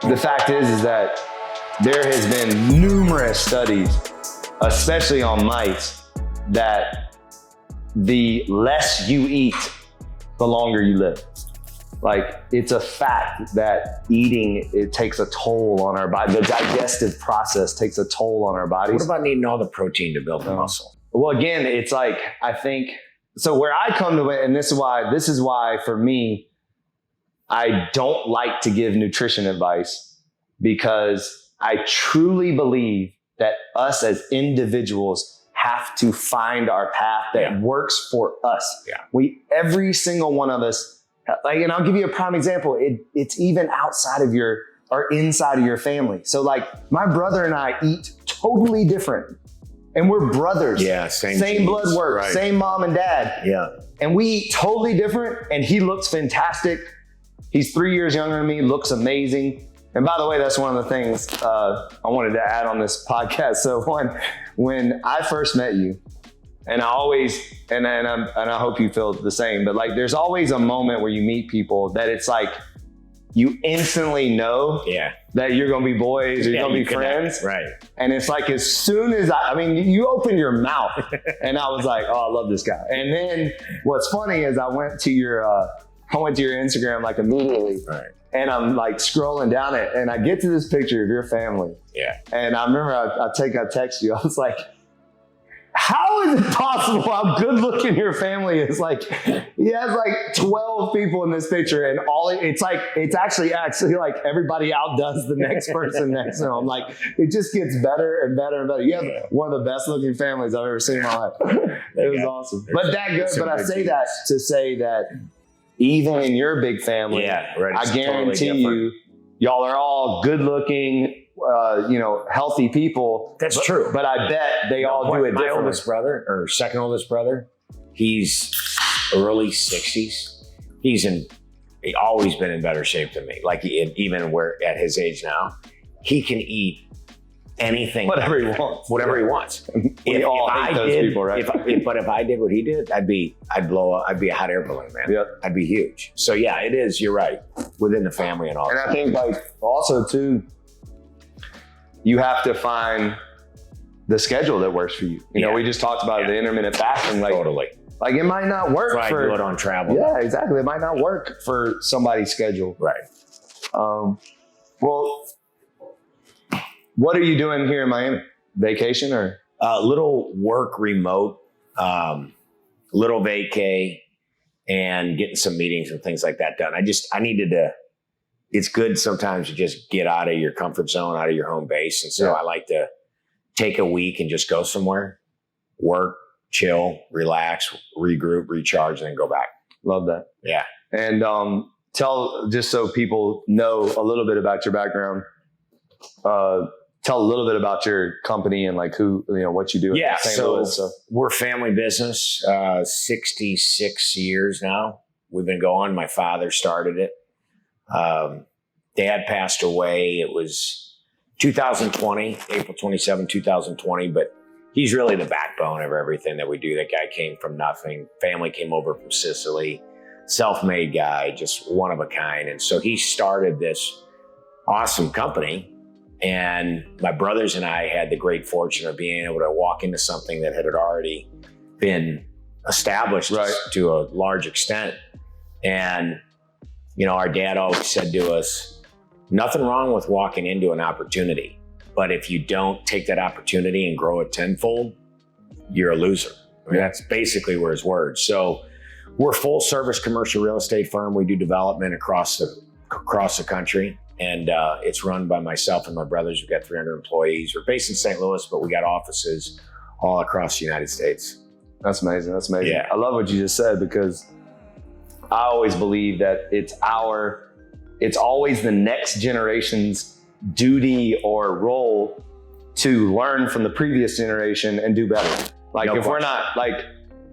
the fact is that there has been numerous studies, especially on mice, that the less you eat, the longer you live. Like, it's a fact that eating, it takes a toll on our body. The digestive process takes a toll on our bodies. What about needing all the protein to build the muscle? Well, again, it's like, I think, so where I come to it, and this is why for me, I don't like to give nutrition advice, because I truly believe that us as individuals have to find our path that works for us. Yeah. Every single one of us, like, and I'll give you a prime example. It's even outside of or inside of your family. So like, my brother and I eat totally different, and we're brothers. Yeah, same blood work, right. Same mom and dad. Yeah. And we eat totally different, and he looks fantastic. He's 3 years younger than me, looks amazing. And by the way, that's one of the things I wanted to add on this podcast. So when I first met you, and I always, and I hope you feel the same, but like, there's always a moment where you meet people that it's like, you instantly know that you're going to be boys or you're going to be friends. Right. And it's like, as soon as you open your mouth and I was like, oh, I love this guy. And then what's funny is I went to your Instagram like immediately. Right. And I'm like scrolling down it, and I get to this picture of your family. Yeah. And I remember I text you. I was like, how is it possible how good looking your family is? Like, he has like 12 people in this picture, and it's actually like everybody outdoes the next person next to him. Like, it just gets better and better and better. You have one of the best looking families I've ever seen in my life. It was awesome. But that good. But I say that to say that even in your big family, I guarantee you, y'all are all good looking, healthy people. That's true. But I bet they all do it differently. My oldest brother, or second oldest brother, he's early 60s. He's always been in better shape than me. Like, even where at his age now, he can eat anything, whatever he wants. Whatever he wants. We all hate those people, right? But if I did what he did, I'd be a hot air balloon, man. Yep. I'd be huge. So yeah, it is. You're right. Within the family and all. And I think, like, also too, you have to find the schedule that works for you. You know, we just talked about the intermittent fasting. Like, totally. Like, it might not work for. Do it on travel. Yeah, exactly. It might not work for somebody's schedule. Right. Well, what are you doing here in Miami? Vacation or? Little work remote, little vacay, and getting some meetings and things like that done. I needed to, it's good sometimes to just get out of your comfort zone, out of your home base. And so I like to take a week and just go somewhere, work, chill, relax, regroup, recharge, and then go back. Love that. Yeah. And just so people know a little bit about your background, tell a little bit about your company and like what you do. Yeah. St. Louis, so we're a family business, 66 years now. We've been going. My father started it. Dad passed away. It was 2020, April 27, 2020, but he's really the backbone of everything that we do. That guy came from nothing. Family came over from Sicily, self-made guy, just one of a kind. And so he started this awesome company. And my brothers and I had the great fortune of being able to walk into something that had already been established to a large extent. And, our dad always said to us, nothing wrong with walking into an opportunity, but if you don't take that opportunity and grow it tenfold, you're a loser. I mean, that's basically were his words. So we're a full service commercial real estate firm. We do development across the country. And it's run by myself and my brothers. We've got 300 employees. We're based in St. Louis, but we got offices all across the United States. That's amazing. That's amazing. Yeah. I love what you just said, because I always believe that it's always the next generation's duty or role to learn from the previous generation and do better. Like, if we're not, like,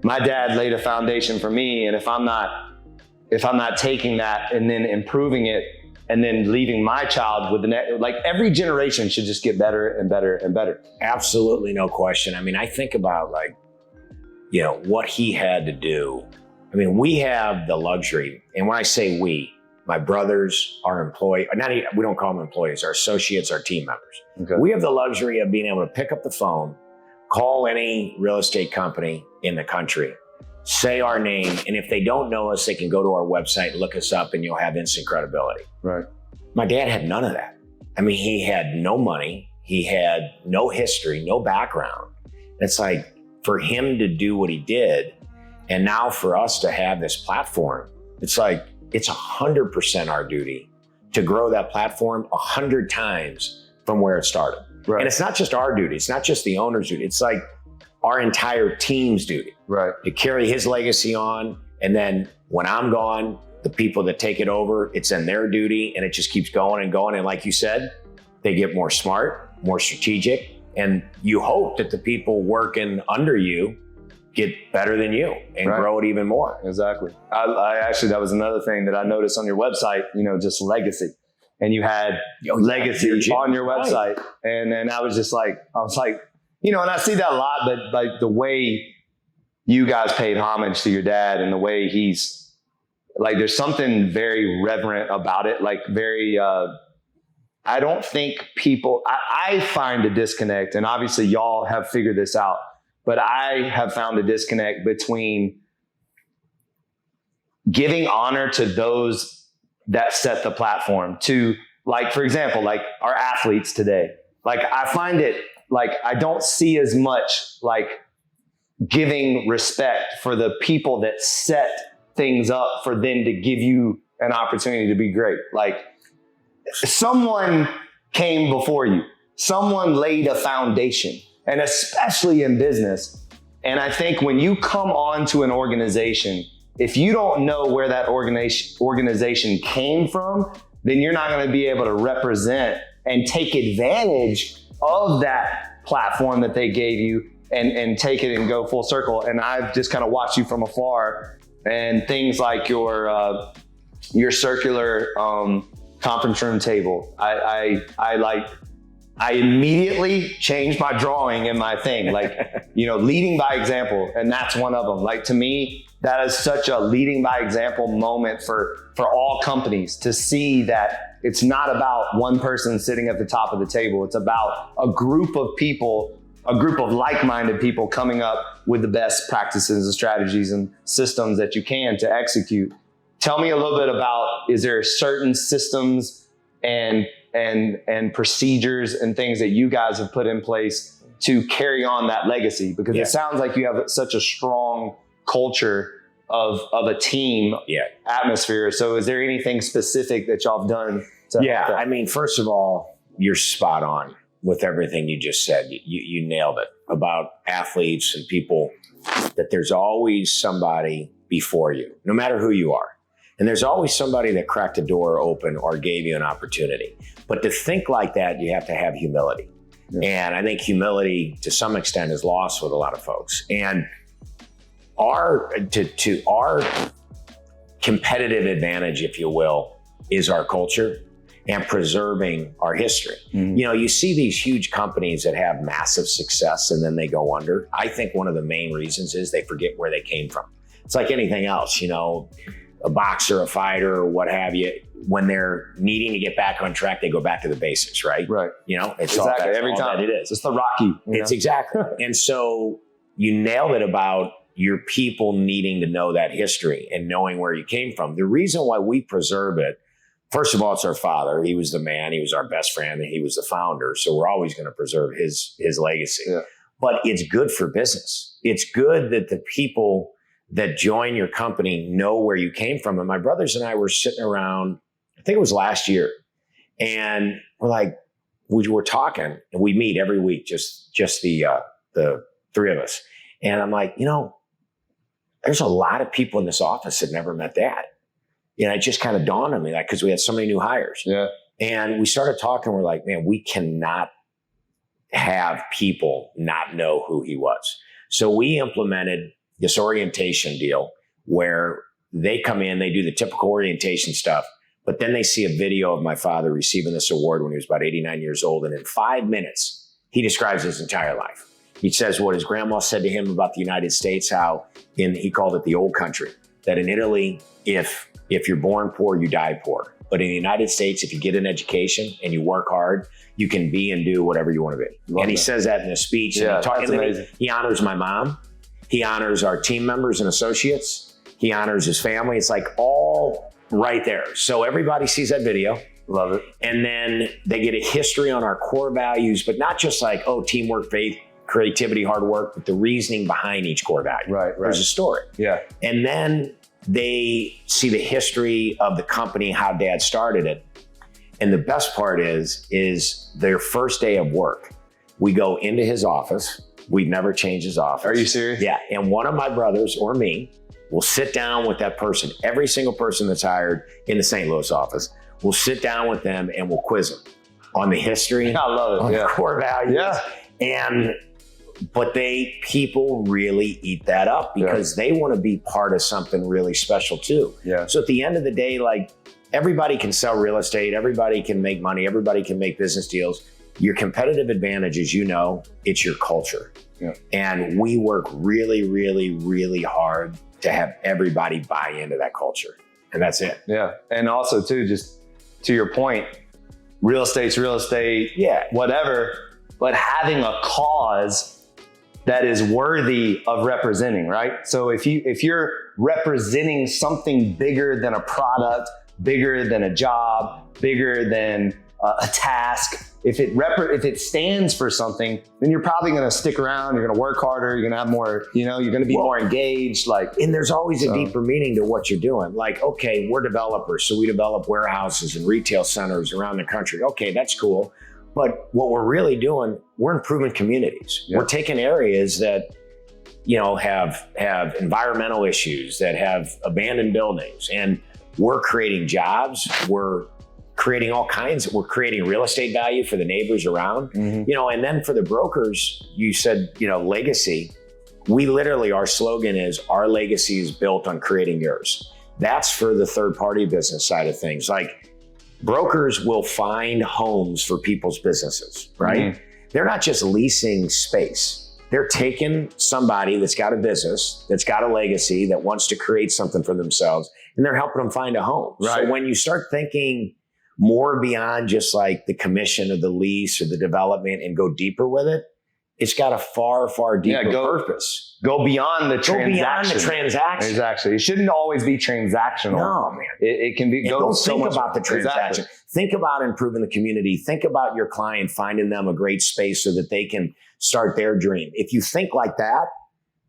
my dad laid a foundation for me, and if I'm not taking that and then improving it, and then leaving my child with the next, like, every generation should just get better and better and better. Absolutely, no question. I mean, I think about what he had to do. I mean, we have the luxury, and when I say we, my brothers, our employees, we don't call them employees, our associates, our team members. Okay. We have the luxury of being able to pick up the phone, call any real estate company in the country, say our name, and if they don't know us, they can go to our website, look us up, and you'll have instant credibility. Right. My dad had none of that. I mean, he had no money, he had no history, no background. It's like for him to do what he did, and now for us to have this platform, it's like it's 100% our duty to grow that platform 100 times from where it started. Right. And it's not just our duty. It's not just the owner's duty. It's like our entire team's duty. Right. To carry his legacy on. And then when I'm gone, the people that take it over, it's in their duty, and it just keeps going and going. And like you said, they get more smart, more strategic. And you hope that the people working under you get better than you and grow it even more. Exactly. I actually, that was another thing that I noticed on your website, just legacy. And you had legacy on your website. Right. And then I was like, and I see that a lot, but like the way you guys paid homage to your dad and the way he's like, there's something very reverent about it. Like very, I don't think people, I find a disconnect, and obviously y'all have figured this out, but I have found a disconnect between giving honor to those that set the platform to, like, for example, like our athletes today. Like, I find it like, I don't see as much like giving respect for the people that set things up for them to give you an opportunity to be great. Like, someone came before you, someone laid a foundation, and especially in business. And I think when you come on to an organization, if you don't know where that organization came from, then you're not going to be able to represent and take advantage of that platform that they gave you and take it and go full circle. And I've just kind of watched you from afar, and things like your circular conference room table. I immediately changed my drawing and my thing, like, leading by example. And that's one of them. Like, to me, that is such a leading by example moment for all companies to see that it's not about one person sitting at the top of the table. It's about a group of people, a group of like-minded people coming up with the best practices and strategies and systems that you can to execute. Tell me a little bit about, is there certain systems and procedures and things that you guys have put in place to carry on that legacy? Because it sounds like you have such a strong culture of a team atmosphere. So is there anything specific that y'all have done to help that? I mean, first of all, you're spot on with everything you just said. You nailed it about athletes and people, that there's always somebody before you, no matter who you are. And there's always somebody that cracked a door open or gave you an opportunity. But to think like that, you have to have humility. Yeah. And I think humility, to some extent, is lost with a lot of folks. And our competitive advantage, if you will, is our culture and preserving our history. Mm-hmm. You see these huge companies that have massive success and then they go under. I think one of the main reasons is they forget where they came from. It's like anything else, a boxer, a fighter, or what have you, when they're needing to get back on track, they go back to the basics, right? Right. It's exactly every time. It is. It's the Rocky. It's exactly. And so you nailed it about your people needing to know that history and knowing where you came from. The reason why we preserve it, first of all, it's our father. He was the man. He was our best friend, and he was the founder. So we're always going to preserve his legacy. Yeah. But it's good for business. It's good that the people that join your company know where you came from. And my brothers and I were sitting around, I think it was last year, and we're like, we were talking, and we meet every week, just the three of us. And I'm like, there's a lot of people in this office that never met Dad. It just kind of dawned on me, like, because we had so many new hires. Yeah. And we started talking. We're like, man, we cannot have people not know who he was. So we implemented this orientation deal where they come in, they do the typical orientation stuff, but then they see a video of my father receiving this award when he was about 89 years old. And in 5 minutes, he describes his entire life. He says what his grandma said to him about the United States, how he called it the old country, that in Italy, if if you're born poor, you die poor. But in the United States, if you get an education and you work hard, you can be and do whatever you want to be. Love and he that. says that in his speech. Yeah, and that's amazing. He honors my mom. He honors our team members and associates. He honors his family. It's like all right there. So everybody sees that video. Love it. And then they get a history on our core values, but not just like, oh, teamwork, faith, creativity, hard work, but the reasoning behind each core value. Right. There's a story. Yeah. And then they see the history of the company, how dad started it. And the best part is their first day of work. We go into his office. We've never changed his office. Are you serious? Yeah. And one of my brothers or me will sit down with that person, every single person that's hired in the St. Louis office. We'll sit down with them and we'll quiz them on the history, I love it. on Yeah. the core values. Yeah. But people really eat that up because they want to be part of something really special too. Yeah. So at the end of the day, like everybody can sell real estate, everybody can make money, everybody can make business deals. Your competitive advantage is, it's your culture. Yeah. And we work really, really, really hard to have everybody buy into that culture. And that's it. Yeah. And also too, just to your point, real estate's real estate, whatever, but having a cause that is worthy of representing, right? So if you're representing something bigger than a product, bigger than a job, bigger than a task, if it stands for something, then you're probably going to stick around. You're going to work harder. You're going to have more, you're going to be more engaged. And there's always a deeper meaning to what you're doing. Like, okay, we're developers, so we develop warehouses and retail centers around the country. Okay, that's cool. But what we're really doing, we're improving communities. We're taking areas that, have environmental issues, that have abandoned buildings, and we're creating jobs. We're creating we're creating real estate value for the neighbors around, and then for the brokers, you said, legacy. We literally, our slogan is, our legacy is built on creating yours. That's for the third party business side of things. Like, brokers will find homes for people's businesses, right? They're not just leasing space. They're taking somebody that's got a business, that's got a legacy, that wants to create something for themselves, and they're helping them find a home. Right. So when you start thinking more beyond just like the commission or the lease or the development and go deeper with it, it's got a far, far deeper purpose. Go beyond the transaction. Go beyond the transaction. Exactly. It shouldn't always be transactional. No, man. It can be. Don't think about the transaction. Exactly. Think about improving the community. Think about your client, finding them a great space so that they can start their dream. If you think like that,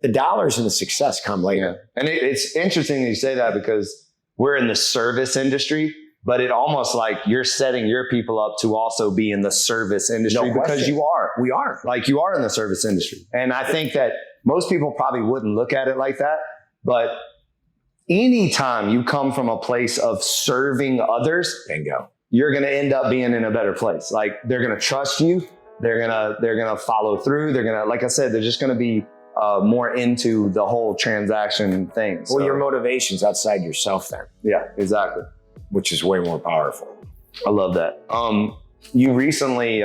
the dollars and the success come later. Yeah. And it's interesting that you say that, because we're in the service industry, but it almost like you're setting your people up to also be in the service industry, because you are. We are. Like, you are in the service industry. And I think that most people probably wouldn't look at it like that. But anytime you come from a place of serving others, bingo, you're going to end up being in a better place. Like, they're going to trust you. They're going to follow through. They're going to, like I said, they're just going to be more into the whole transaction thing. Well, your motivation's outside yourself then. Yeah, exactly. Which is way more powerful. I love that. You recently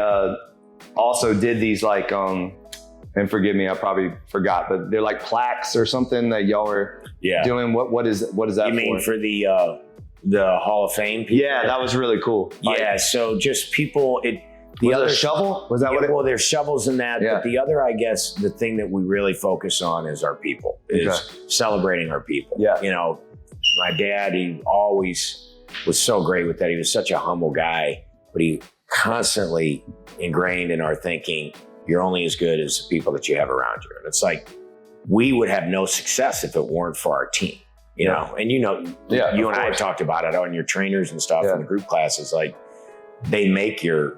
also did these like, and forgive me, I probably forgot, but they're like plaques or something that y'all were doing. What is that you mean for the Hall of Fame people? Yeah, that was really cool. Yeah, so just people, the other shovel? Was that what it was? Well, there's shovels in that, but the other, I guess, the thing that we really focus on is our people, is celebrating our people. Yeah. My dad, he always was so great with that. He was such a humble guy, but he constantly ingrained in our thinking, you're only as good as the people that you have around you. And it's like, we would have no success if it weren't for our team, you know? And you and I have talked about it on your trainers and stuff in the group classes, like they make your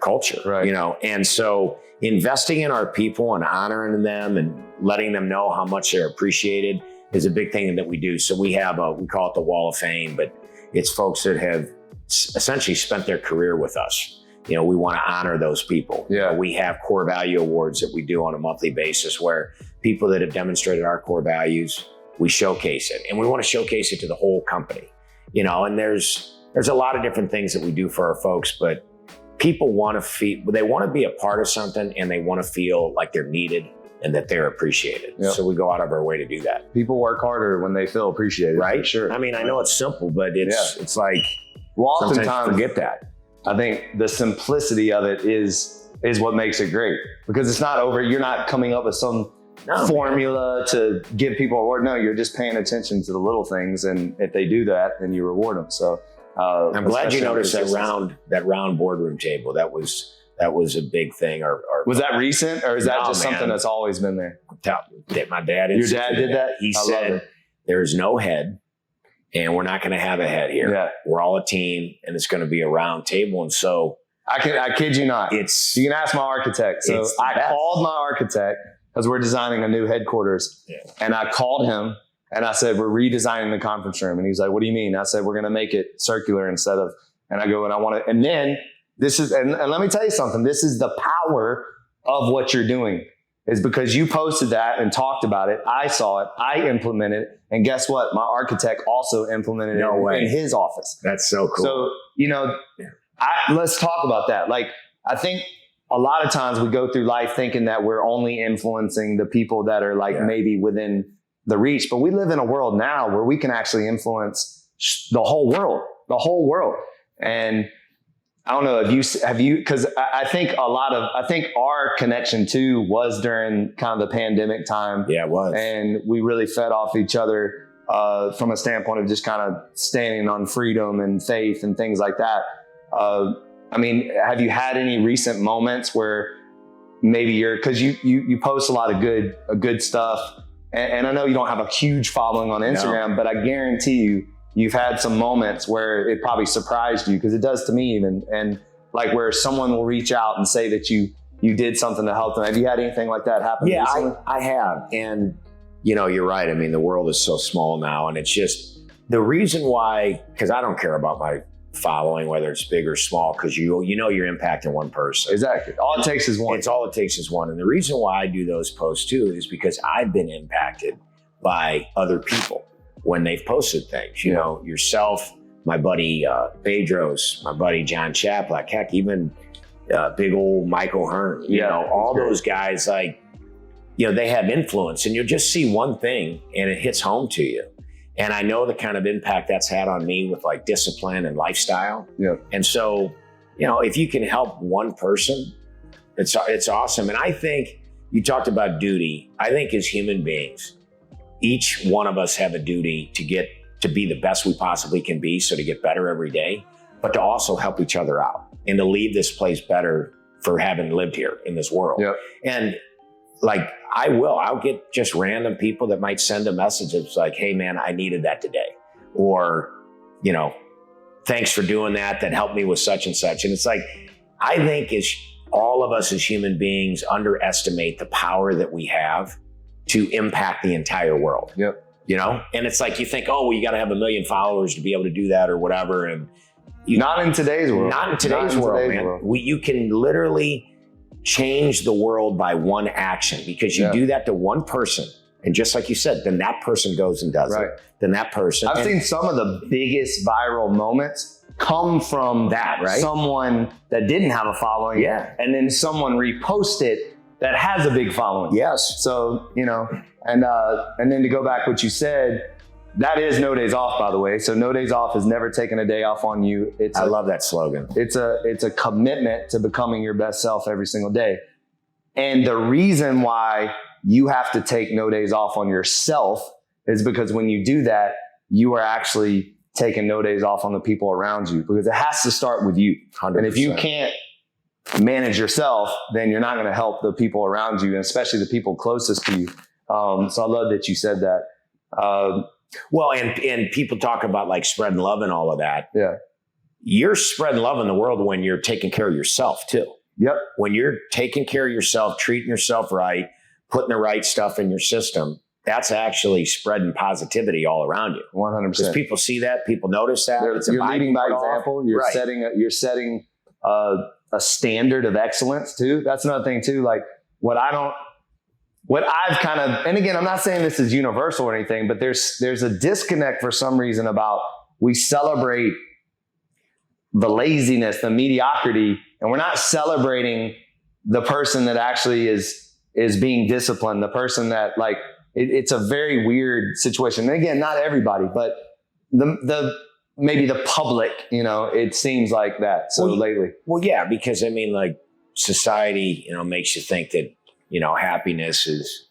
culture, right. And so investing in our people and honoring them and letting them know how much they're appreciated is a big thing that we do. So we have we call it the Wall of Fame, but it's folks that have essentially spent their career with us. We want to honor those people. Yeah. We have core value awards that we do on a monthly basis, where people that have demonstrated our core values, we showcase it, and we want to showcase it to the whole company. And there's a lot of different things that we do for our folks, but people want to feel, they want to be a part of something, and they want to feel like they're needed. and that they're appreciated. Yep. So we go out of our way to do that. People work harder when they feel appreciated. Right? Sure. I mean, I know it's simple, but it's like, well, sometimes oftentimes forget that. I think the simplicity of it is what makes it great, because it's not over. You're not coming up with some formula to give people a reward. No, you're just paying attention to the little things, and if they do that, then you reward them. So I'm glad you noticed that round boardroom table. That was a big thing. Was that recent, or is that just man. something that's always been there? My dad Your dad did that? He I love said, it. "There's no head, and we're not going to have a head here. Yeah. We're all a team, and it's going to be a round table." And so I kid you not. You can ask my architect. So I called my architect because we're designing a new headquarters. Yeah. And I called him and I said, we're redesigning the conference room. And he's like, what do you mean? I said, we're going to make it circular instead of, and I go, and I want to, and then this is, and let me tell you something, this is the power of what you're doing, is because you posted that and talked about it. I saw it, I implemented it. And guess what? My architect also implemented it in his office. That's so cool. So, let's talk about that. Like, I think a lot of times we go through life thinking that we're only influencing the people that are maybe within the reach, but we live in a world now where we can actually influence the whole world. And I don't know if have you, cause I think our connection too was during kind of the pandemic time. Yeah, it was. And we really fed off each other, from a standpoint of just kind of standing on freedom and faith and things like that. I mean, have you had any recent moments where maybe because you post a lot of good stuff, and I know you don't have a huge following on Instagram, but I guarantee you've had some moments where it probably surprised you, because it does to me even, and like where someone will reach out and say that you did something to help them. Have you had anything like that happen? Yeah, recently? I have. And you're right. I mean, the world is so small now, and it's just the reason why, because I don't care about my following, whether it's big or small, because you're impacting one person. Exactly. All it takes is one. It's all it takes is one. And the reason why I do those posts too is because I've been impacted by other people when they've posted things. You know, yourself, my buddy Pedro's, my buddy John Chaplak, heck, even big old Michael Hearn. All those guys, like, they have influence, and you'll just see one thing and it hits home to you. And I know the kind of impact that's had on me with like discipline and lifestyle. Yeah. And so, if you can help one person, it's awesome. And I think you talked about duty. I think as human beings, each one of us have a duty to be the best we possibly can be. So to get better every day, but to also help each other out and to leave this place better for having lived here in this world. Yep. And like, I'll get just random people that might send a message that's like, hey man, I needed that today. Or, thanks for doing that helped me with such and such. And it's like, I think all of us as human beings underestimate the power that we have to impact the entire world. Yep. And it's like, you think, oh, well, you got to have 1 million followers to be able to do that or whatever. And not in today's world. Not in today's world, man. You can literally change the world by one action, because you do that to one person. And just like you said, then that person goes and does it. Then that person. I've seen some of the biggest viral moments come from that, right? Someone that didn't have a following. Yeah. And then someone reposted that has a big following. Yes. So, and then to go back what you said, that is No Days Off, by the way. So No Days Off is never taking a day off on you. I love that slogan. It's a commitment to becoming your best self every single day. And the reason why you have to take no days off on yourself is because when you do that, you are actually taking no days off on the people around you, because it has to start with you. 100%. And if you can't manage yourself, then you're not going to help the people around you, and especially the people closest to you. So I love that you said that. Well, and people talk about like spreading love and all of that. Yeah. You're spreading love in the world when you're taking care of yourself too. Yep. When you're taking care of yourself, treating yourself right, putting the right stuff in your system, that's actually spreading positivity all around you. 100%. Because people see that, people notice that. You're leading by example. You're setting a standard of excellence too. That's another thing too. Like what I've kind of, and again, I'm not saying this is universal or anything, but there's a disconnect for some reason about, we celebrate the laziness, the mediocrity, and we're not celebrating the person that actually is is being disciplined. The person that like, it's a very weird situation. And again, not everybody, but maybe the public, you know, it seems like that. So lately. Well, yeah, because I mean, like society, you know, makes you think that, you know, happiness is,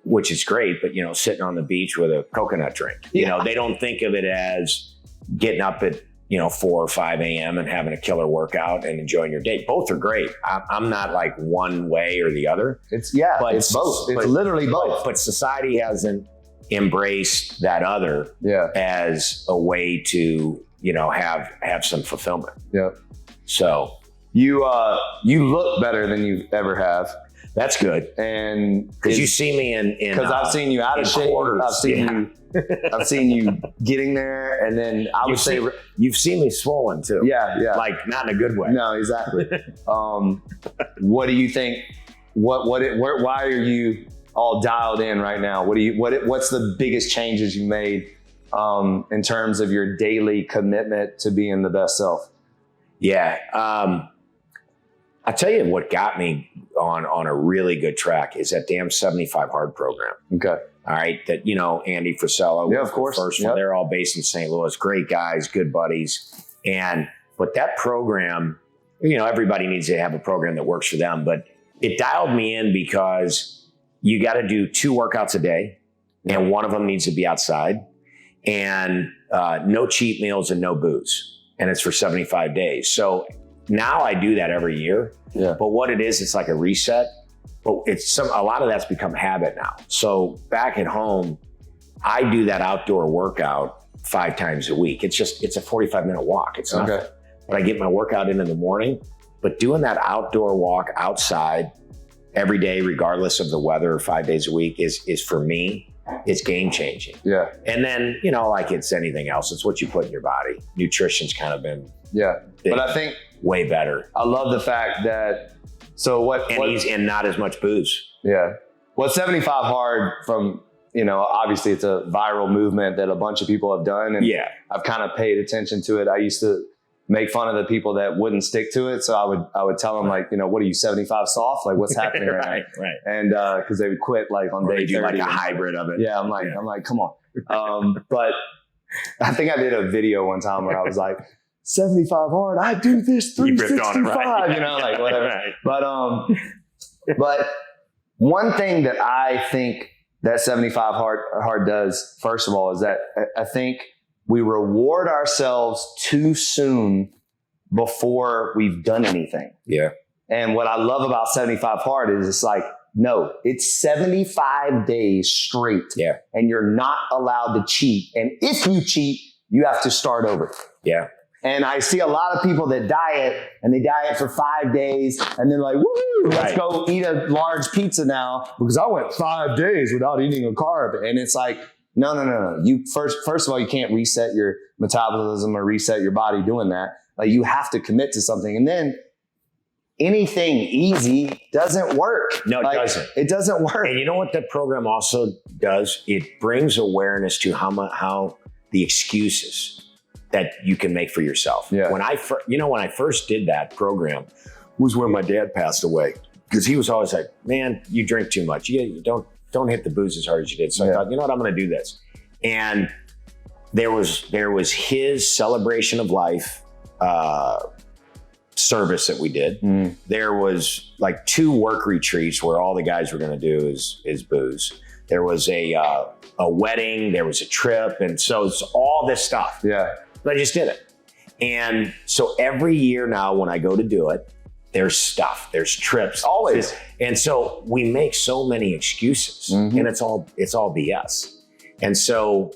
which is great, but you know, sitting on the beach with a coconut drink, you know, they don't think of it as getting up at, you know, 4 or 5 a.m. and having a killer workout and enjoying your day. Both are great. I'm not like one way or the other. It's both. It's literally both. But society hasn't embraced that other as a way to, you know, have some fulfillment. Yeah. So you look better than you ever have. That's good. And because you see me in because I've seen you out of shape. I've seen you getting there, and then I would say you've seen me swollen too. Yeah. Like not in a good way. No, exactly. What do you think? Why are you all dialed in right now? What's the biggest changes you made in terms of your daily commitment to being the best self? Yeah. I'll tell you what got me on a really good track is that damn 75 Hard program. Okay. All right. That, you know, Andy Frisella. Yeah, of course. First one. They're all based in St. Louis. Great guys, good buddies. But that program, you know, everybody needs to have a program that works for them. But it dialed me in because you got to do 2 workouts a day. And one of them needs to be outside. And no cheat meals and no booze. And it's for 75 days. So now I do that every year. Yeah. But what it is, it's like a reset. But a lot of that's become habit now. So back at home, I do that outdoor workout 5 times a week. It's a 45-minute walk. It's nothing. Okay. But I get my workout in the morning. But doing that outdoor walk outside every day, regardless of the weather, 5 days a week is for me, it's game changing. Yeah. And then, you know, like it's anything else, it's what you put in your body. Nutrition's kind of been but I think way better. I love the fact that and not as much booze. Yeah. Well, 75 Hard from, you know, obviously it's a viral movement that a bunch of people have done. And I've kind of paid attention to it. I used to make fun of the people that wouldn't stick to it. So I would tell them like, you know, what are you, 75 soft? Like what's happening right now? Right. And cause they would quit like on day 30. Like a hybrid of it. Yeah. I'm like, come on. But I think I did a video one time where I was like, 75 Hard, I do this 365, you know, like whatever. Right. But one thing that I think that 75 Hard does, first of all, is that I think we reward ourselves too soon before we've done anything. Yeah. And what I love about 75 Hard is it's like, no, it's 75 days straight. Yeah. And you're not allowed to cheat. And if you cheat, you have to start over. Yeah. And I see a lot of people that diet and they diet for 5 days and they're like, woo, let's go eat a large pizza now because I went 5 days without eating a carb. And it's like, no. You first of all, you can't reset your metabolism or reset your body doing that. Like you have to commit to something. And then anything easy doesn't work. No, it doesn't. It doesn't work. And you know what that program also does? It brings awareness to how the excuses that you can make for yourself. Yeah. When I first did that program was when my dad passed away because he was always like, man, you drink too much. You don't hit the booze as hard as you did. So I thought, you know what, I'm going to do this. And there was his celebration of life service that we did. Mm. There was like 2 work retreats where all the guys were going to do is booze. There was a wedding, there was a trip. And so it's all this stuff. Yeah. But I just did it. And so every year now when I go to do it, there's stuff, there's trips. Always. And so we make so many excuses and it's all BS. And so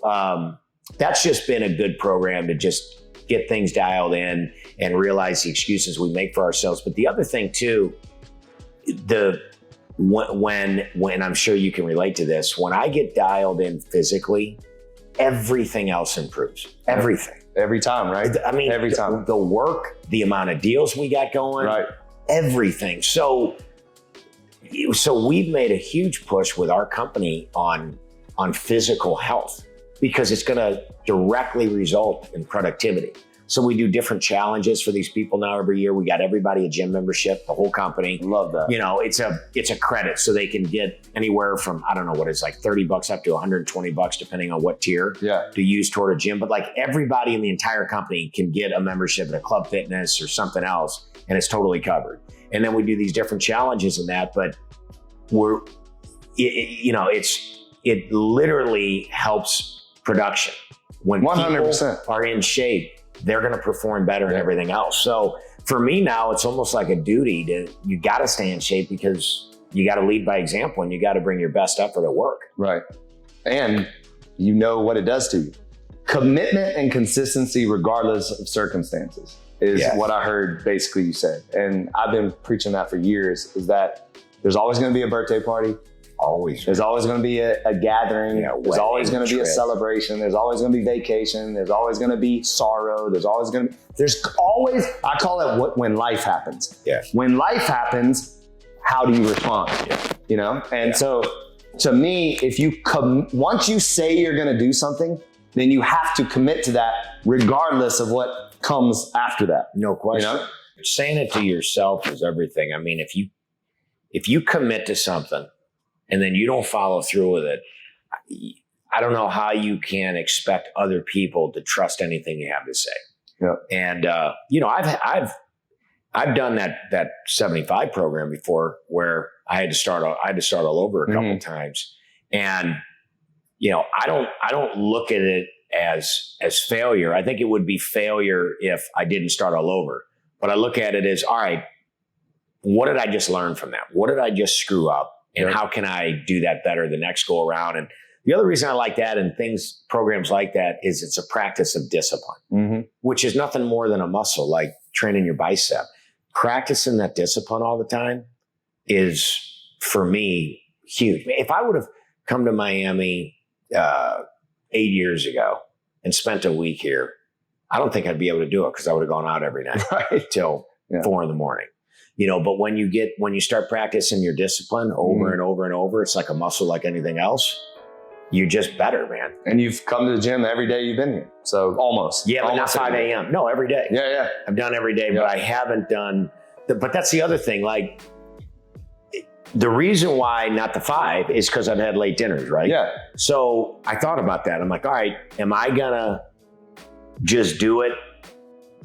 that's just been a good program to just get things dialed in and realize the excuses we make for ourselves. But the other thing too, when I'm sure you can relate to this, when I get dialed in physically, everything else improves. Everything. Every time, right? I mean, every time. The work, the amount of deals we got going, right? Everything. So we've made a huge push with our company on physical health because it's going to directly result in productivity. So we do different challenges for these people now every year. We got everybody a gym membership, the whole company. Love that. You know, it's a credit, so they can get anywhere from, I don't know what it's like, $30 up to $120, depending on what tier to use toward a gym. But like everybody in the entire company can get a membership at a Club Fitness or something else, and it's totally covered. And then we do these different challenges in that, but it literally helps production. When 100% people are in shape, they're going to perform better and everything else. So for me now, it's almost like a duty you got to stay in shape, because you got to lead by example and you got to bring your best effort at work. Right. And you know what it does to you. Commitment and consistency, regardless of circumstances, is what I heard basically you said. And I've been preaching that for years, is that there's always going to be a birthday party. There's always going to be a gathering. There's always going to be a celebration. There's always going to be vacation. There's always going to be sorrow. There's always, I call it when life happens. Yeah. When life happens, how do you respond? You know? And so to me, if you once you say you're going to do something, then you have to commit to that regardless of what comes after that. No question. You know? Saying it to yourself is everything. I mean, if you commit to something and then you don't follow through with it, I don't know how you can expect other people to trust anything you have to say. Yeah. And I've done that 75 program before, where I had to start all over a couple times. And I don't look at it as failure. I think it would be failure if I didn't start all over. But I look at it as, all right, what did I just learn from that? What did I just screw up? And how can I do that better the next go around? And the other reason I like that and programs like that is it's a practice of discipline, which is nothing more than a muscle, like training your bicep. Practicing that discipline all the time is, for me, huge. If I would have come to Miami 8 years ago and spent a week here, I don't think I'd be able to do it, because I would have gone out every night till 4 a.m. But when you start practicing your discipline over and over and over, it's like a muscle, like anything else. You're just better, man. And you've come to the gym every day you've been here. So almost. Yeah, but not 5 a.m. No, every day. Yeah. I've done every day, but I haven't done but that's the other thing. Like, the reason why not the 5 is because I've had late dinners, right? Yeah. So I thought about that. I'm like, all right, am I gonna just do it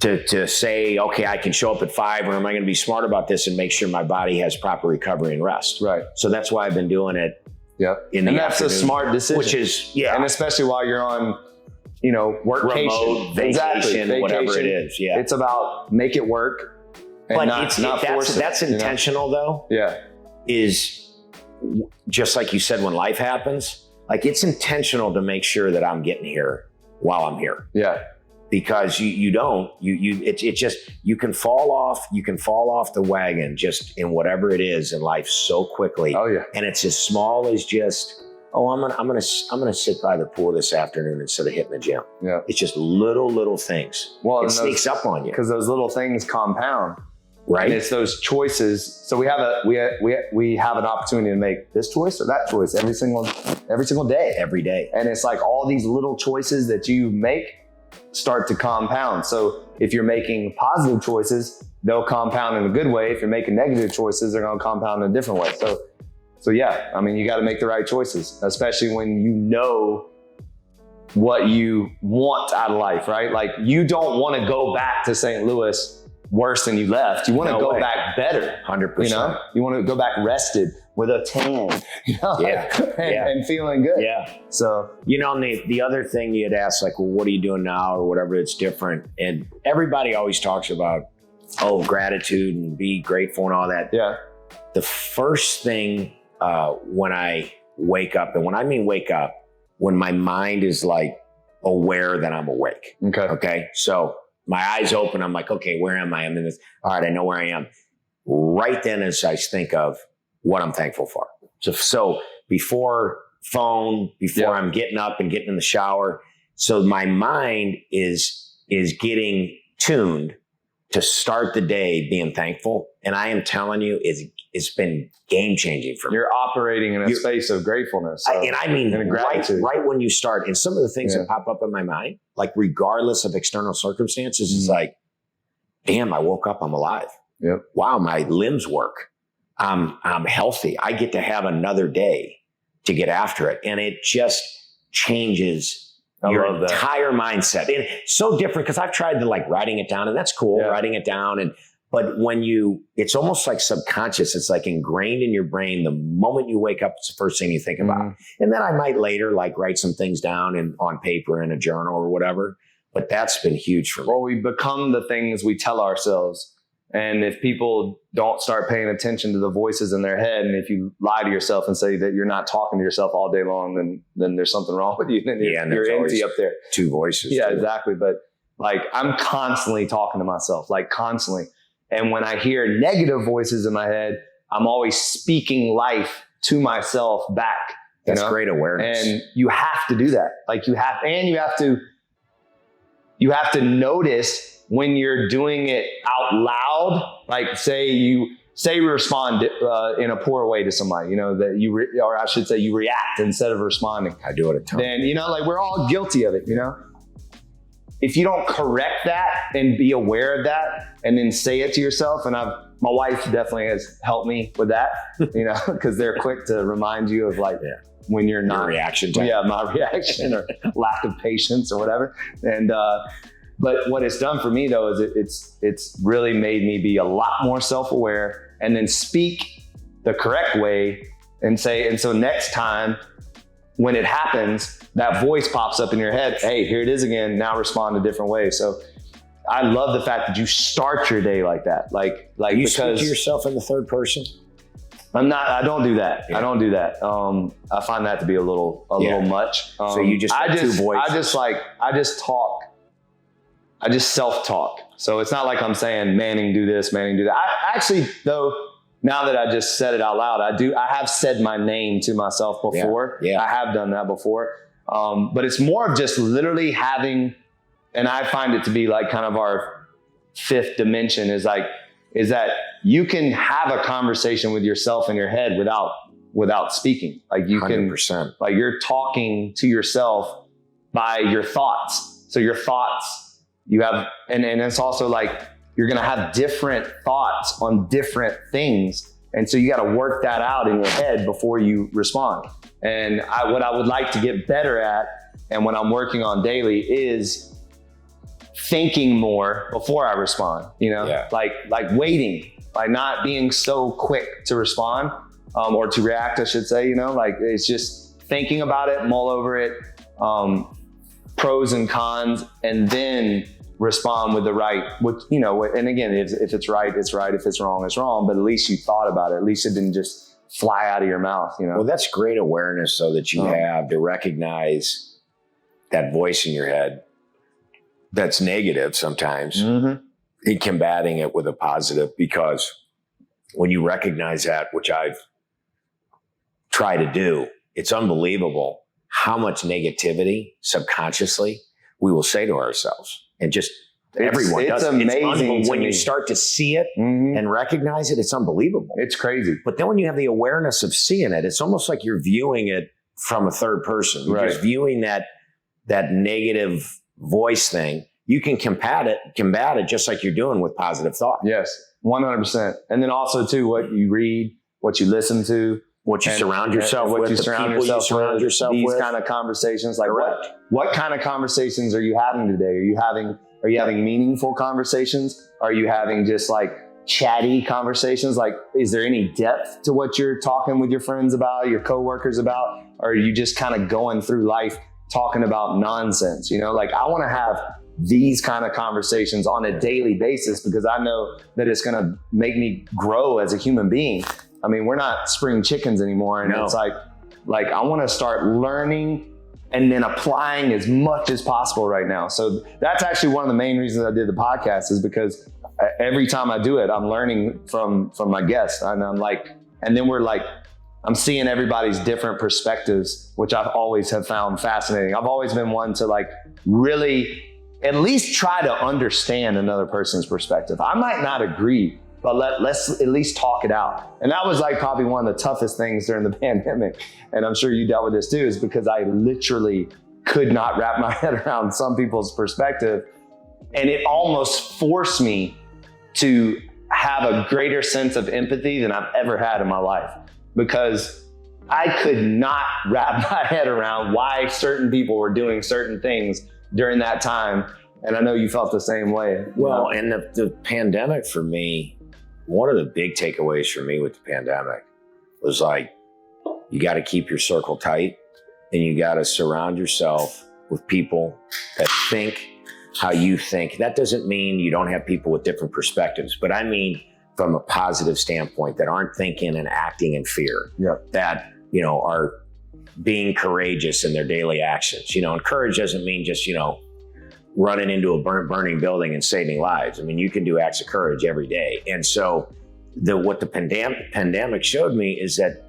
to say, okay, I can show up at 5, or am I going to be smart about this and make sure my body has proper recovery and rest? Right. So that's why I've been doing it. Yep. And that's a smart decision. Which is, and especially while you're on, remote, vacation, whatever it is. Yeah. It's about make it work. And but that's intentional though. Yeah. Is just like you said, when life happens, like, it's intentional to make sure that I'm getting here while I'm here. Yeah. Because it's just, you can fall off the wagon just in whatever it is in life so quickly. Oh yeah. And it's as small as just, I'm gonna sit by the pool this afternoon instead of hitting the gym. Yeah. It's just little things. Well, it sneaks up on you, because those little things compound. Right. And it's those choices. So we have an opportunity to make this choice or that choice every single day. Every day. And it's like all these little choices that you make start to compound. So if you're making positive choices, they'll compound in a good way. If you're making negative choices, they're going to compound in a different way. So yeah, I mean, you got to make the right choices, especially when you know what you want out of life, right? Like, you don't want to go back to St. Louis worse than you left. You want to go back better. 100%. You want to go back rested with a tan, and feeling good. Yeah. So, and the other thing you had asked, like, well, what are you doing now or whatever, it's different. And everybody always talks about, gratitude and be grateful and all that. Yeah. The first thing when I wake up, and when I mean wake up, when my mind is like aware that I'm awake. Okay. So my eyes open, I'm like, okay, where am I? I'm in this. All right, I know where I am. Right then, as I think of what I'm thankful for. So before phone, before I'm getting up and getting in the shower. So my mind is getting tuned to start the day being thankful. And I am telling you, it's been game changing for me. You're operating in a space of gratefulness. So, and I mean, gratitude. right when you start, and some of the things that pop up in my mind, like regardless of external circumstances, is like, damn, I woke up, I'm alive. Yep. Wow, my limbs work. I'm healthy. I get to have another day to get after it. And it just changes your entire mindset. And it's so different because I've tried to like writing it down, and that's cool, writing it down. But when it's almost like subconscious. It's like ingrained in your brain. The moment you wake up, it's the first thing you think about. And then I might later like write some things down on paper in a journal or whatever. But that's been huge for me. Well, we become the things we tell ourselves. And if people don't start paying attention to the voices in their head, and if you lie to yourself and say that you're not talking to yourself all day long, then there's something wrong with you. Then you're empty up there. Two voices. Yeah, exactly. But like, I'm constantly talking to myself, like constantly. And when I hear negative voices in my head, I'm always speaking life to myself back. That's great awareness. And you have to do that. Like you have to notice when you're doing it out loud. Like say you respond in a poor way to somebody, that you react instead of responding. I do it a ton. Then, like we're all guilty of it, If you don't correct that and be aware of that and then say it to yourself, and my wife definitely has helped me with that, because they're quick to remind you of like when you're not. Your reaction time. Yeah, my reaction or lack of patience or whatever. And, but what it's done for me though, is it's really made me be a lot more self-aware and then speak the correct way and so next time when it happens, that voice pops up in your head. Hey, here it is again. Now respond a different way. So I love the fact that you start your day like that. Like you speak to yourself in the third person. I don't do that. Yeah. I don't do that. I find that to be a little much. So you just have two voices. I just talk. I just self-talk. So it's not like I'm saying, Manning, do this, Manning, do that. I actually, though, now that I just said it out loud, I have said my name to myself before. Yeah. I have done that before. But it's more of just literally having, and I find it to be like kind of our fifth dimension is that you can have a conversation with yourself in your head without speaking. Like you 100%. Like you're talking to yourself by your thoughts. So your thoughts, you have, and it's also like, you're going to have different thoughts on different things. And so you got to work that out in your head before you respond. And what I would like to get better at, and what I'm working on daily, is thinking more before I respond, like waiting, like not being so quick to respond, or to react, I should say, like it's just thinking about it, mull over it, pros and cons, and then respond with the right, and again, if it's right, it's right. If it's wrong, it's wrong. But at least you thought about it. At least it didn't just fly out of your mouth, Well, that's great awareness though that you have to recognize that voice in your head that's negative sometimes, and combating it with a positive, because when you recognize that, which I've tried to do, it's unbelievable how much negativity subconsciously we will say to ourselves. And just everyone does it. It's amazing when you start to see it and recognize it. It's unbelievable. It's crazy. But then when you have the awareness of seeing it, it's almost like you're viewing it from a third person. You're just viewing that negative voice thing. You can combat it just like you're doing with positive thought. Yes, 100%. And then also too, what you read, what you listen to, what you surround yourself with, these kind of conversations. Like what kind of conversations are you having today? Are you having meaningful conversations? Are you having just like chatty conversations? Like, is there any depth to what you're talking with your friends about, your coworkers about? Or are you just kind of going through life talking about nonsense? Like I want to have these kind of conversations on a daily basis, because I know that it's going to make me grow as a human being. I mean, we're not spring chickens anymore. And it's like I want to start learning and then applying as much as possible right now. So that's actually one of the main reasons I did the podcast, is because every time I do it, I'm learning from my guests. And I'm seeing everybody's different perspectives, which I've always have found fascinating. I've always been one to like really at least try to understand another person's perspective. I might not agree but let's at least talk it out. And that was like probably one of the toughest things during the pandemic. And I'm sure you dealt with this too, is because I literally could not wrap my head around some people's perspective. And it almost forced me to have a greater sense of empathy than I've ever had in my life, because I could not wrap my head around why certain people were doing certain things during that time. And I know you felt the same way. Well, and the pandemic for me, one of the big takeaways for me with the pandemic was like, you got to keep your circle tight, and you got to surround yourself with people that think how you think. That doesn't mean you don't have people with different perspectives, but I mean from a positive standpoint, that aren't thinking and acting in fear, that, you know, are being courageous in their daily actions. You know, and courage doesn't mean just, you know, running into a burning building and saving lives. I mean, you can do acts of courage every day. And so what the pandemic showed me is that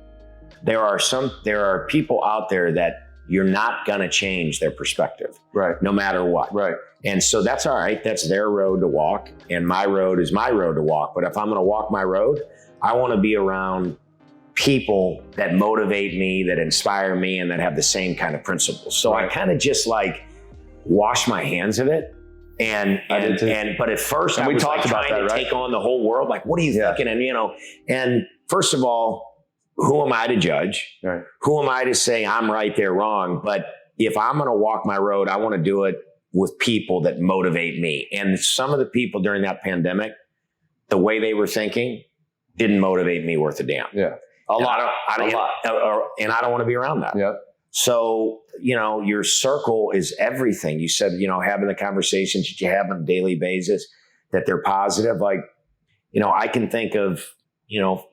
there are people out there that you're not going to change their perspective, right? No matter what. Right. And so that's all right. That's their road to walk, and my road is my road to walk. But if I'm going to walk my road, I want to be around people that motivate me, that inspire me, and that have the same kind of principles. So I kind of just like wash my hands of it. But at first, I was talked about trying to take on the whole world. Like, what are you thinking? And, you know, and first of all, who am I to judge? Right. Who am I to say I'm right, they're wrong? But if I'm going to walk my road, I want to do it with people that motivate me. And some of the people during that pandemic, the way they were thinking didn't motivate me worth a damn. Yeah. A lot. And I don't want to be around that. Yeah. So, you know, your circle is everything. You said, you know, having the conversations that you have on a daily basis, that they're positive. Like, you know, I can think of, you know,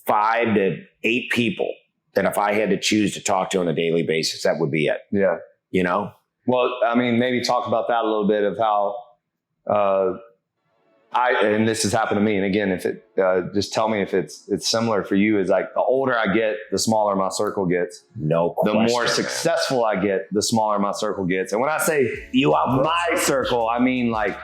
5 to 8 people that if I had to choose to talk to on a daily basis, that would be it. Yeah. You know? Well, I mean, maybe talk about that a little bit of how, and this has happened to me. And again, if it, just tell me if it's similar for you, is like the older I get, the smaller my circle gets. No question. The more successful I get, the smaller my circle gets. And when I say my circle, I mean like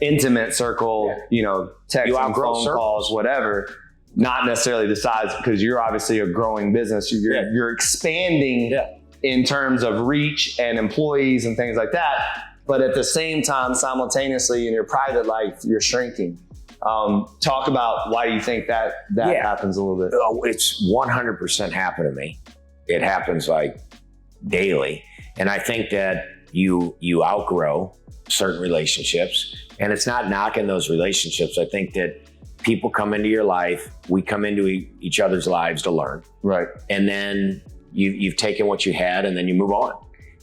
intimate circle, you know, text, phone calls, whatever. Not necessarily the size, because you're obviously a growing business. You're expanding in terms of reach and employees and things like that. But at the same time, simultaneously in your private life, you're shrinking. Talk about why you think that happens a little bit. Oh, it's 100% happened to me. It happens like daily. And I think that you outgrow certain relationships, and it's not knocking those relationships. I think that people come into your life, we come into each other's lives to learn. Right. And then you've taken what you had, and then you move on.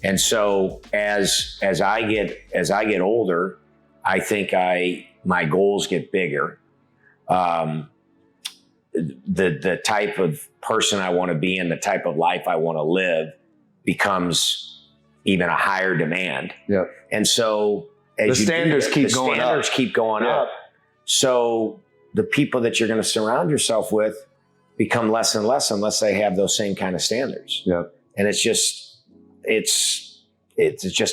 And so as I get older, I think my goals get bigger. The type of person I want to be and the type of life I want to live becomes even a higher demand. Yeah. And so as the standards keep going up. So the people that you're going to surround yourself with become less and less unless they have those same kind of standards. Yeah. And it's just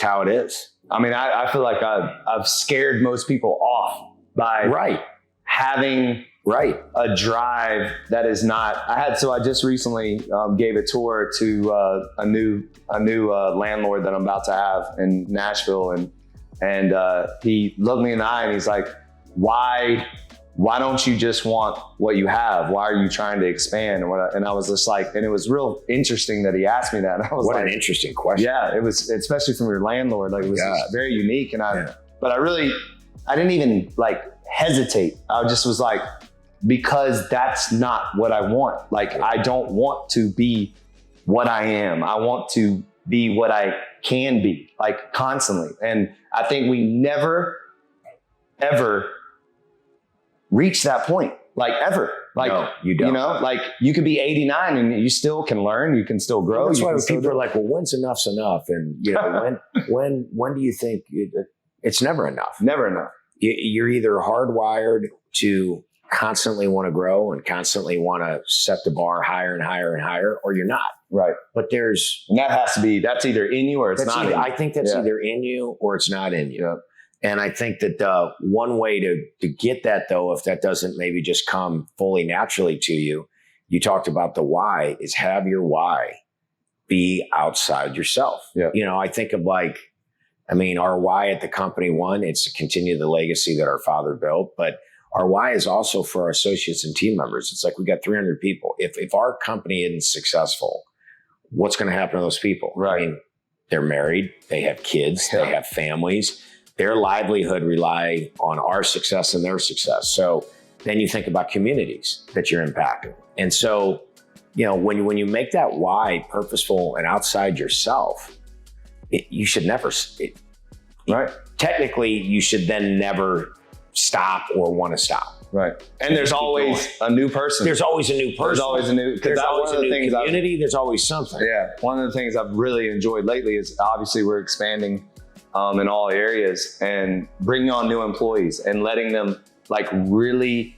how it is. I mean, I feel like I've scared most people off by having a drive that is not. I just recently gave a tour to a new landlord that I'm about to have in Nashville, and he looked me in the eye and he's like, why don't you just want what you have? Why are you trying to expand? And I was just like, and it was real interesting that he asked me that. And I was an interesting question. Yeah, it was, especially from your landlord. Like, it was very unique. And but I didn't even like hesitate. I just was like, because that's not what I want. Like, I don't want to be what I am. I want to be what I can be, like, constantly. And I think we never, ever reach that point, like, ever. Like, no, you don't. You know, like, you could be 89 and you still can learn, you can still grow. That's why people are like, well, when's enough's enough? And, you know, when do you think it's never enough? Never enough. You're either hardwired to constantly want to grow and constantly want to set the bar higher and higher and higher, or you're not. Right. But and that's either in you or it's not in you. I think that's either in you or it's not in you. Yeah. And I think that one way to get that, though, if that doesn't maybe just come fully naturally to you, you talked about the why, is have your why be outside yourself. Yeah. I think of our why at the company, one, it's to continue the legacy that our father built, but our why is also for our associates and team members. It's like we got 300 people. If our company isn't successful, what's going to happen to those people? Right. They're married, they have kids, they have families. Their livelihood rely on our success and their success. So then you think about communities that you're impacting. And so, when you make that why purposeful and outside yourself, you should never, right. Technically, you should then never stop or want to stop. Right. And there's always a new person. There's always a new person. There's always a new, there's always a new community. There's always something. Yeah. One of the things I've really enjoyed lately is obviously we're expanding in all areas and bringing on new employees and letting them really,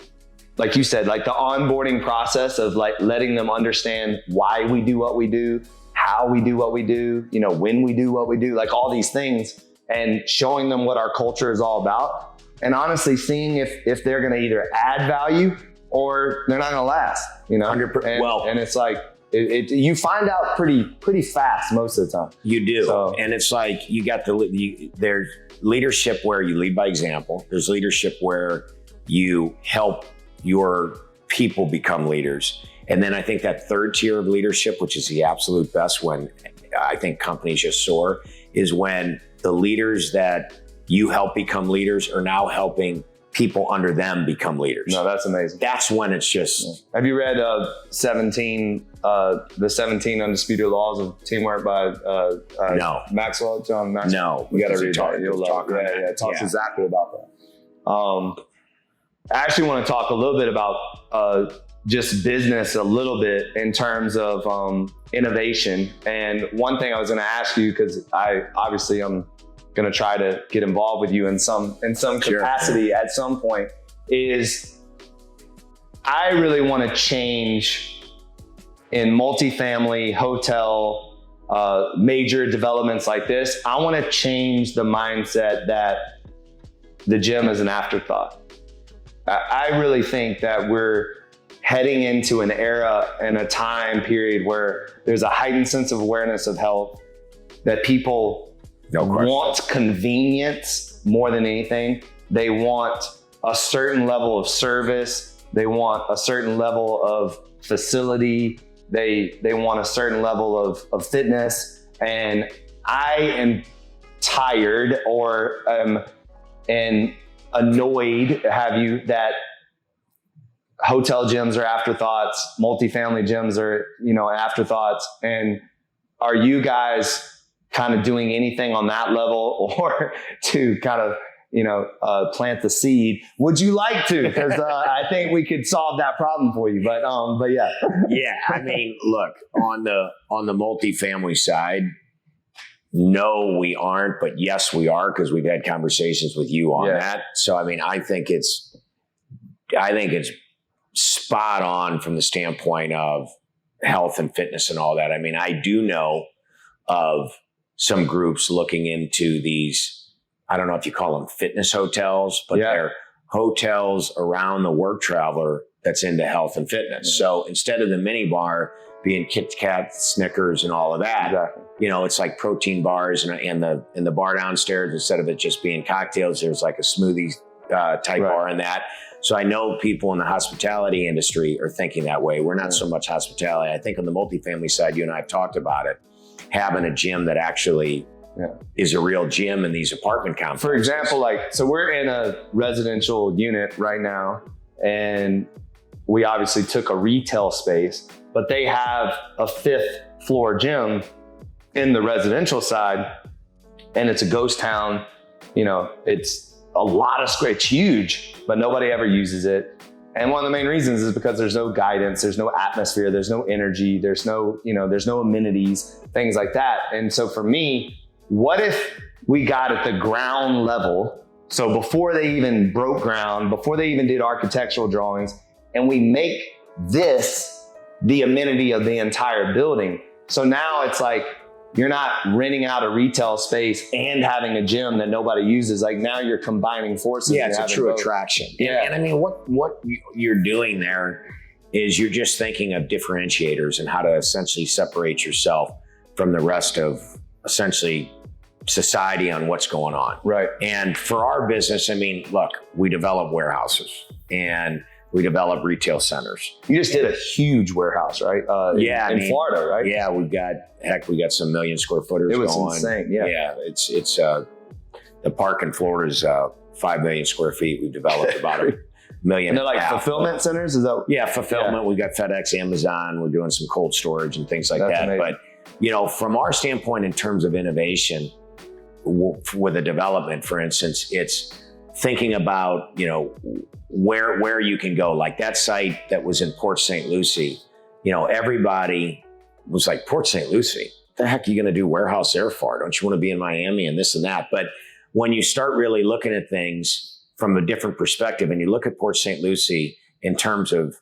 like you said, the onboarding process of letting them understand why we do what we do, how we do what we do, when we do what we do, all these things, and showing them what our culture is all about. And honestly, seeing if they're going to either add value or they're not going to last, 100%. And it's you find out pretty fast most of the time. You do. So, and it's you got there's leadership where you lead by example. There's leadership where you help your people become leaders. And then I think that third tier of leadership, which is the absolute best when I think companies just soar, is when the leaders that you help become leaders are now helping people under them become leaders. No, that's amazing. That's when it's just... Yeah. Have you read the 17 Undisputed Laws of Teamwork by no. John Maxwell? No. You got to read that. You'll love it. Yeah, it talks exactly about that. I actually want to talk a little bit about just business a little bit in terms of innovation. And one thing I was going to ask you, because I'm going to try to get involved with you in some capacity at some point, is I really want to change in multifamily, hotel, major developments like this. I want to change the mindset that the gym is an afterthought. I really think that we're heading into an era and a time period where there's a heightened sense of awareness of health, that people want convenience more than anything. They want a certain level of service. They want a certain level of facility. They want a certain level of fitness. And I am tired or and annoyed, that hotel gyms are afterthoughts, multifamily gyms are, afterthoughts. And are you guys kind of doing anything on that level or to kind of, plant the seed? Would you like to? Because I think we could solve that problem for you. But yeah. Yeah. Look, on the multifamily side, no, we aren't, but yes, we are, because we've had conversations with you on that. So, I think it's spot on from the standpoint of health and fitness and all that. I do know of some groups looking into these, I don't know if you call them fitness hotels, but they're hotels around the work traveler that's into health and fitness. Yeah. So instead of the mini bar being Kit Kat, Snickers, and all of that, it's like protein bars, and the bar downstairs, instead of it just being cocktails, there's like a smoothie type bar in that. So I know people in the hospitality industry are thinking that way. We're not so much hospitality. I think on the multifamily side, you and I have talked about it, having a gym that actually is a real gym in these apartment complexes. For example, so we're in a residential unit right now, and we obviously took a retail space, but they have a 5th floor gym in the residential side, and it's a ghost town. It's a lot of square, it's huge, but nobody ever uses it. And one of the main reasons is because there's no guidance, there's no atmosphere, there's no energy, there's no amenities, things like that. And so for me, what if we got at the ground level, so before they even broke ground, before they even did architectural drawings, and we make this the amenity of the entire building? So now it's you're not renting out a retail space and having a gym that nobody uses. Like now you're combining forces. Yeah, it's a true attraction. Yeah. And I mean, what you're doing there is you're just thinking of differentiators and how to essentially separate yourself from the rest of essentially society on what's going on. Right. And for our business, I mean, look, we develop warehouses and we develop retail centers. You just did a huge warehouse, right? In Florida, right? Yeah, we got some 1 million square footers. It was going. insane. Yeah. Yeah. It's the park in Florida is 5 million square feet. We've developed about a million. And they're like fulfillment centers? Is that? Yeah, fulfillment. Yeah. We got FedEx, Amazon. We're doing some cold storage and things like that. Amazing. But, from our standpoint, in terms of innovation with a development, for instance, it's thinking about, where you can go. Like that site that was in Port St. Lucie, everybody was like, Port St. Lucie, the heck are you going to do warehouse there for? Don't you want to be in Miami and this and that? But when you start really looking at things from a different perspective and you look at Port St. Lucie in terms of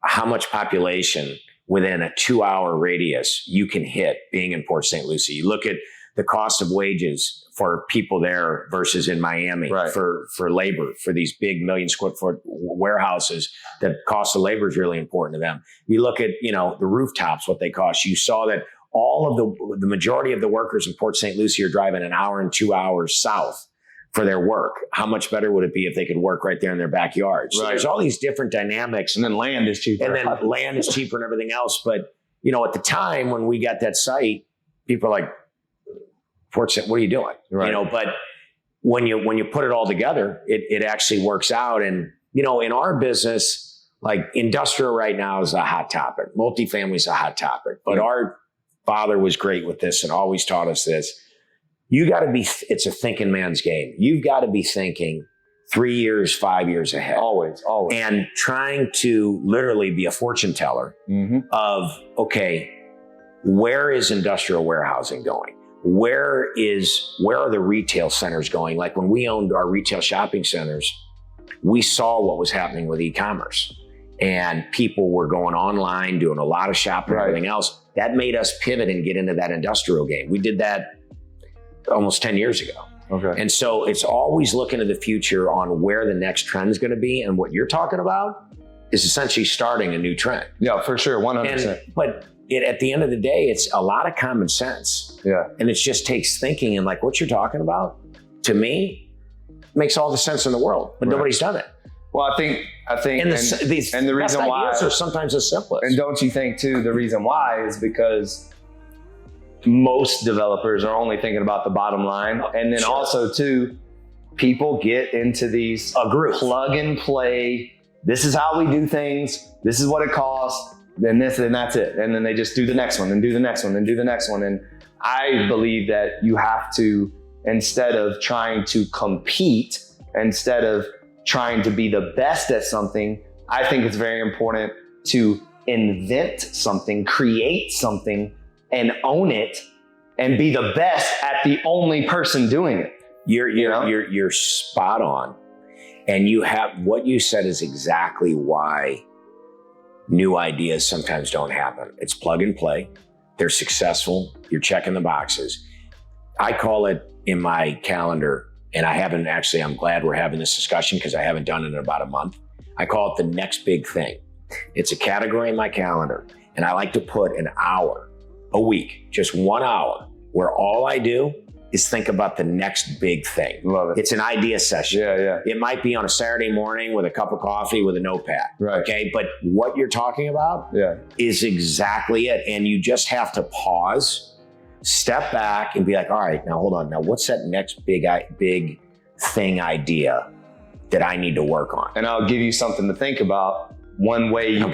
how much population within a 2-hour radius you can hit being in Port St. Lucie, you look at the cost of wages for people there versus in Miami, right, for labor, for these big 1 million square foot warehouses, the cost of labor is really important to them. You look at, the rooftops, what they cost. You saw that all of the majority of the workers in Port St. Lucie are driving an hour and 2 hours south for their work. How much better would it be if they could work right there in their backyard? So there's all these different dynamics. And then land is cheaper. And everything else. But, at the time when we got that site, people are like, Port St., what are you doing? Right. But when you put it all together, it actually works out. And, in our business, like industrial right now is a hot topic. Multifamily is a hot topic. But our father was great with this and always taught us this. It's a thinking man's game. You've got to be thinking 3 years, 5 years ahead. Always. And trying to literally be a fortune teller of, okay, where is industrial warehousing going? Where are the retail centers going? Like when we owned our retail shopping centers, we saw what was happening with e-commerce and people were going online, doing a lot of shopping and everything else. That made us pivot and get into that industrial game. We did that almost 10 years ago. Okay. And so it's always looking to the future on where the next trend is going to be. And what you're talking about is essentially starting a new trend. Yeah, for sure. 100%. But at the end of the day, it's a lot of common sense. Yeah. And it just takes thinking and like what you're talking about, to me, makes all the sense in the world, but nobody's done it. Well, I think, and the reason why are sometimes the simplest. And don't you think too, the reason why is because most developers are only thinking about the bottom line. And then also too, people get into these plug and play. This is how we do things. This is what it costs. Then this, and that's it. And then they just do the next one and do the next one and do the next one. And I believe that you have to, instead of trying to compete, instead of trying to be the best at something, I think it's very important to invent something, create something, and own it, and be the best at the only person doing it. You're spot on. And what you said is exactly why new ideas sometimes don't happen. It's plug and play. They're successful. You're checking the boxes. I call it in my calendar, and I'm glad we're having this discussion because I haven't done it in about a month. I call it the next big thing. It's a category in my calendar, and I like to put an hour a week, just 1 hour, where all I do is think about the next big thing. Love it. It's an idea session. Yeah. It might be on a Saturday morning with a cup of coffee with a notepad. Right. Okay. But what you're talking about is exactly it. And you just have to pause, step back and be like, all right, now hold on. Now what's that next big thing idea that I need to work on? And I'll give you something to think about. One way you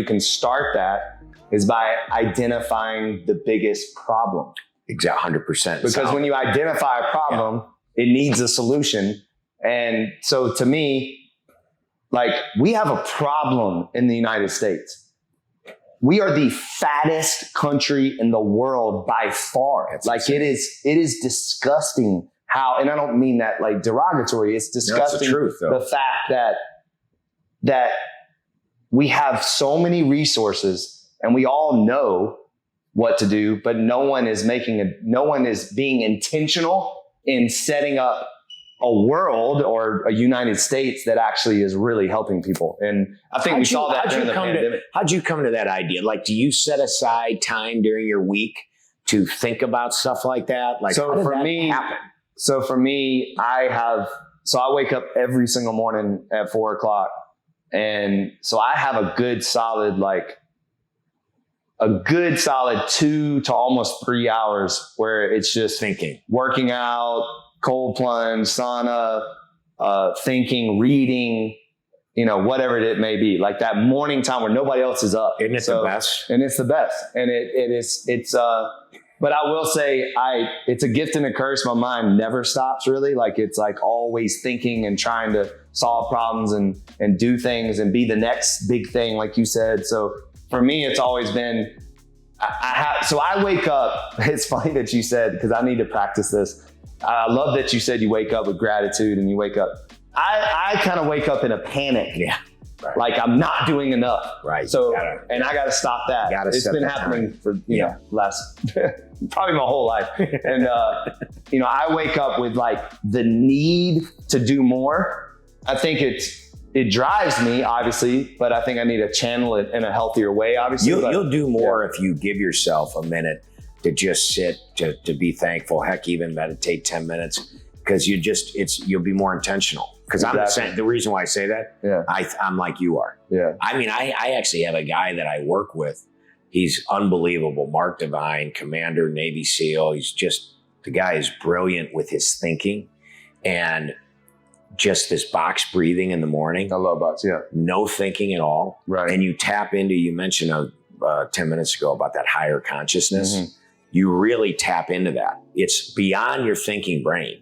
can start that is by identifying the biggest problem. Exactly, 100%. Because when you identify a problem, it needs a solution. And so to me, like, we have a problem in the United States. We are the fattest country in the world by far. It is disgusting how, and I don't mean that like derogatory, it's disgusting. That's the truth, though. The fact that we have so many resources and we all know what to do, but no one is being intentional in setting up a world or a United States that actually is really helping people. And I think we saw that during the pandemic. How'd you come to that idea? Like, do you set aside time during your week to think about stuff like that? Like, so for me, I wake up every single morning at 4:00. And so I have a good solid 2 to almost 3 hours where it's just thinking, working out, cold plunge, sauna, thinking, reading, whatever it may be, like that morning time where nobody else is up. Isn't it the best? And it's the best. And but I will say it's a gift and a curse. My mind never stops really. Like it's like always thinking and trying to solve problems and do things and be the next big thing, like you said. So for me, it's always been, I wake up, it's funny that you said, because I need to practice this. I love that you said you wake up with gratitude and you wake up. I kind of wake up in a panic. Yeah. Right. Like I'm not doing enough. Right. So, and I got to stop that. It's been happening for, last, probably my whole life. And, I wake up with like the need to do more. I think it drives me, obviously, but I think I need to channel it in a healthier way, obviously. You'll do more if you give yourself a minute to just sit, to be thankful, heck, even meditate 10 minutes, because you'll be more intentional. Because exactly. The reason why I say that, I'm like you are. Yeah. I mean, I actually have a guy that I work with. He's unbelievable. Mark Devine, Commander, Navy SEAL. The guy is brilliant with his thinking and just this box breathing in the morning. I love box, yeah. No thinking at all. Right. And you tap into, you mentioned 10 minutes ago about that higher consciousness. Mm-hmm. You really tap into that. It's beyond your thinking brain.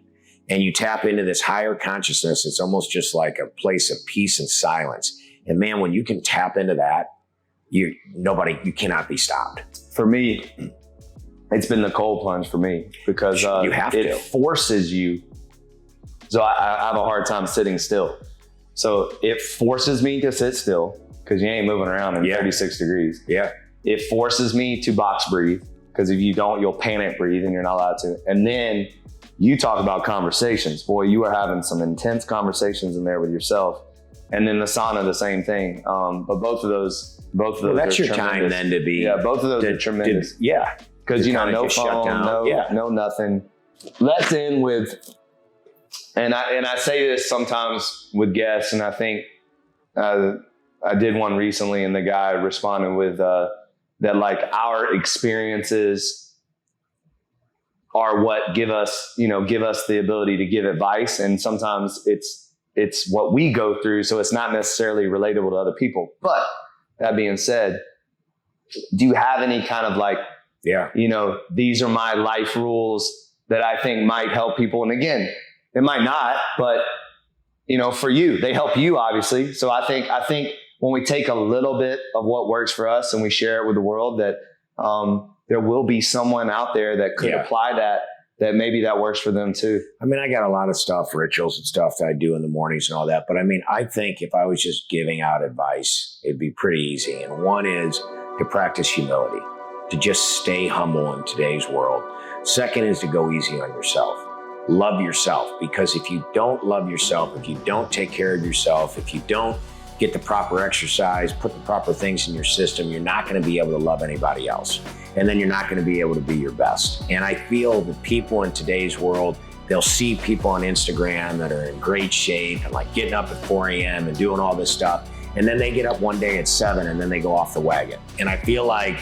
And you tap into this higher consciousness. It's almost just like a place of peace and silence. And man, when you can tap into that, you cannot be stopped. For me, it's been the cold plunge for me because it forces you. So I have a hard time sitting still. So it forces me to sit still because you ain't moving around in 36 degrees. Yeah. It forces me to box breathe because if you don't, you'll panic breathe and you're not allowed to. And then you talk about conversations. Boy, you are having some intense conversations in there with yourself. And then the sauna, the same thing. But both of those that's are your time then to be. Yeah, both of those are tremendous. Because no phone, no nothing. Let's end with, and I say this sometimes with guests, and I think I did one recently, and the guy responded with that like our experiences are what give us the ability to give advice, and sometimes it's what we go through, so it's not necessarily relatable to other people. But that being said, do you have any kind of like, these are my life rules that I think might help people? And again, it might not, but for you, they help you obviously. So I think when we take a little bit of what works for us and we share it with the world, that there will be someone out there that could apply that maybe that works for them too. I mean, I got a lot of stuff, rituals and stuff that I do in the mornings and all that. But I mean, I think if I was just giving out advice, it'd be pretty easy. And one is to practice humility, to just stay humble in today's world. Second is to go easy on yourself. Love yourself, because if you don't love yourself, if you don't take care of yourself, if you don't get the proper exercise, put the proper things in your system, you're not going to be able to love anybody else. And then you're not going to be able to be your best. And I feel that people in today's world, they'll see people on Instagram that are in great shape and like getting up at 4 a.m. and doing all this stuff. And then they get up one day at 7 and then they go off the wagon. And I feel like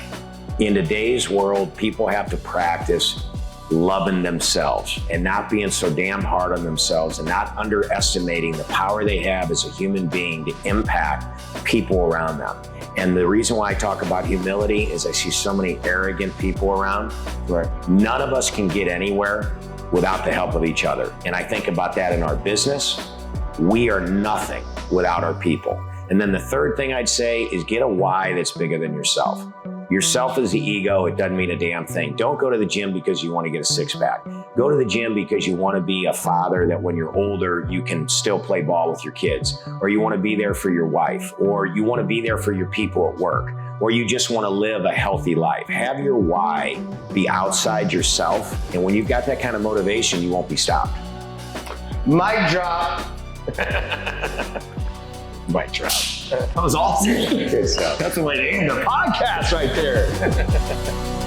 in today's world, people have to practice loving themselves and not being so damn hard on themselves and not underestimating the power they have as a human being to impact people around them. And the reason why I talk about humility is I see so many arrogant people around. Right. None of us can get anywhere without the help of each other. And I think about that in our business. We are nothing without our people. And then the third thing I'd say is get a why that's bigger than yourself. Yourself is the ego. It doesn't mean a damn thing. Don't go to the gym because you want to get a six-pack. Go to the gym because you want to be a father that when you're older, you can still play ball with your kids, or you want to be there for your wife, or you want to be there for your people at work, or you just want to live a healthy life. Have your why be outside yourself. And when you've got that kind of motivation, you won't be stopped. Mic drop. Mic drop. That was awesome. Good stuff. That's the way to end the podcast right there.